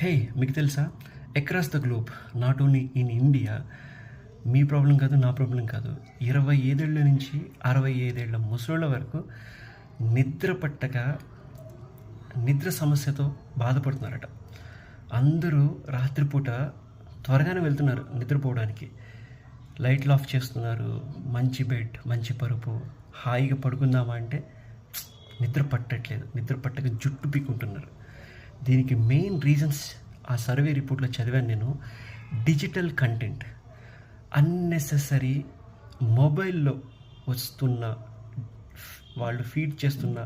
హే, మీకు తెలుసా? Across the globe, not only in India, me problem కాదు, నా ప్రాబ్లం కాదు, 25 ఏళ్ళ నుంచి 65 ఏళ్ళ ముసలోళ్ళ వరకు నిద్ర పట్టక నిద్ర సమస్యతో బాధపడుతున్నారట. అందరూ రాత్రిపూట త్వరగానే వెళ్తున్నారు నిద్రపోవడానికి. లైట్లు ఆఫ్ చేస్తున్నారు, మంచి బెడ్, మంచి పరుపు, హాయిగా పడుకుందామా అంటే నిద్ర పట్టట్లేదు. నిద్ర పట్టక జుట్టు పీక్కుంటున్నారు. దీనికి మెయిన్ రీజన్స్ ఆ సర్వే రిపోర్ట్లో చదివాను నేను. డిజిటల్ కంటెంట్, అన్నెసెసరీ మొబైల్లో వస్తున్న, వాళ్ళు ఫీడ్ చేస్తున్న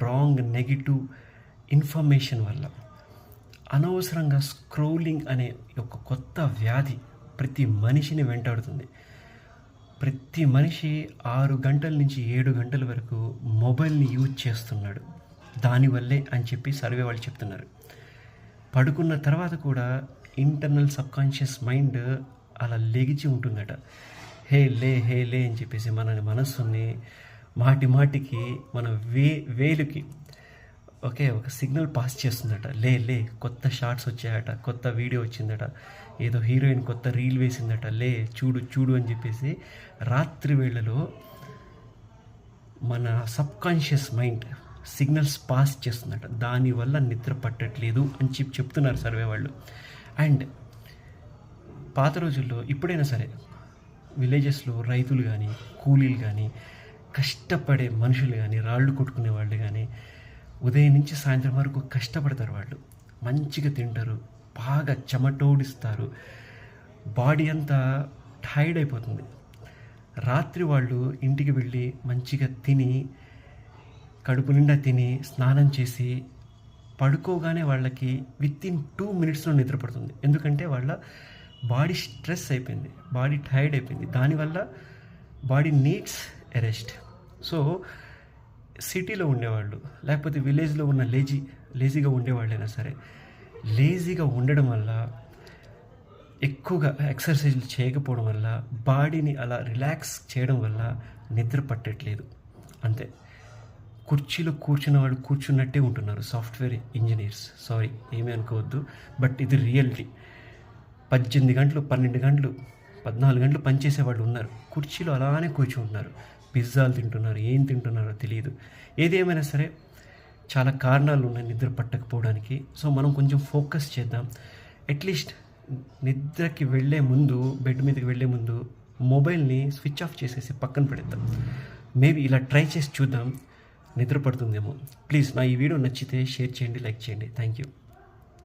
రాంగ్ నెగిటివ్ ఇన్ఫర్మేషన్ వల్ల, అనవసరంగా స్క్రోలింగ్ అనే ఒక కొత్త వ్యాధి ప్రతి మనిషిని వెంటాడుతుంది. ప్రతి మనిషి 6 గంటల నుంచి 7 గంటల వరకు మొబైల్ని యూజ్ చేస్తున్నాడు. దానివల్లే అని చెప్పి సర్వే వాళ్ళు చెప్తున్నారు. పడుకున్న తర్వాత కూడా ఇంటర్నల్ సబ్కాన్షియస్ మైండ్ అలా లెగిచి ఉంటుందట. హే లే అని చెప్పేసి మన మనస్సుని మాటి మాటికి మన వేలుకి ఒక సిగ్నల్ పాస్ చేస్తుందట. లే కొత్త షార్ట్స్ వచ్చాయట, కొత్త వీడియో వచ్చిందట, ఏదో హీరోయిన్ కొత్త రీల్ వేసిందట, లే చూడు అని చెప్పేసి రాత్రి వేళలో మన సబ్కాన్షియస్ మైండ్ సిగ్నల్స్ పాస్ చేస్తుందట. దానివల్ల నిద్ర పట్టట్లేదు అని చెప్తున్నారు సర్వే వాళ్ళు. అండ్ పాత రోజుల్లో, ఇప్పుడైనా సరే, విలేజెస్లో రైతులు కానీ, కూలీలు కానీ, కష్టపడే మనుషులు కానీ, రాళ్ళు కొట్టుకునే వాళ్ళు కానీ ఉదయం నుంచి సాయంత్రం వరకు కష్టపడతారు. వాళ్ళు మంచిగా తింటారు, బాగా చెమటోడిస్తారు, బాడీ అంతా టైర్డ్ అయిపోతుంది. రాత్రి వాళ్ళు ఇంటికి వెళ్ళి మంచిగా తిని, కడుపు నిండా తిని, స్నానం చేసి పడుకోగానే వాళ్ళకి వితిన్ 2 minutesలో నిద్రపడుతుంది. ఎందుకంటే వాళ్ళ బాడీ స్ట్రెస్ అయిపోయింది, బాడీ టైర్డ్ అయిపోయింది. దానివల్ల body needs a rest. So సిటీలో ఉండేవాళ్ళు, లేకపోతే విలేజ్లో ఉన్న లేజీగా ఉండేవాళ్ళైనా సరే, లేజీగా ఉండడం వల్ల, ఎక్కువగా ఎక్సర్సైజ్లు చేయకపోవడం వల్ల, బాడీని అలా రిలాక్స్ చేయడం వల్ల నిద్ర పట్టట్లేదు. అంతే. కుర్చీలో కూర్చున్న వాళ్ళు కూర్చున్నట్టే ఉంటున్నారు. సాఫ్ట్వేర్ ఇంజనీర్స్, సారీ ఏమీ అనుకోవద్దు, బట్ ఇది రియాలిటీ. 18 గంటలు, 12 గంటలు, 14 గంటలు పనిచేసే వాళ్ళు ఉన్నారు. కుర్చీలో అలానే కూర్చుంటున్నారు, పిజ్జాలు తింటున్నారు, ఏం తింటున్నారో తెలియదు. ఏదేమైనా సరే చాలా కారణాలు ఉన్నాయి నిద్ర పట్టకపోవడానికి. సో మనం కొంచెం ఫోకస్ చేద్దాం. అట్లీస్ట్ నిద్రకి వెళ్ళే ముందు, బెడ్ మీదకి వెళ్ళే ముందు మొబైల్ని స్విచ్ ఆఫ్ చేసేసి పక్కన పెడతాం. మేబీ ఇలా ట్రై చేసి చూద్దాం, నిద్ర పడుతుందేమో. ప్లీజ్ నా ఈ వీడియో నచ్చితే షేర్ చేయండి, లైక్ చేయండి. Thank you.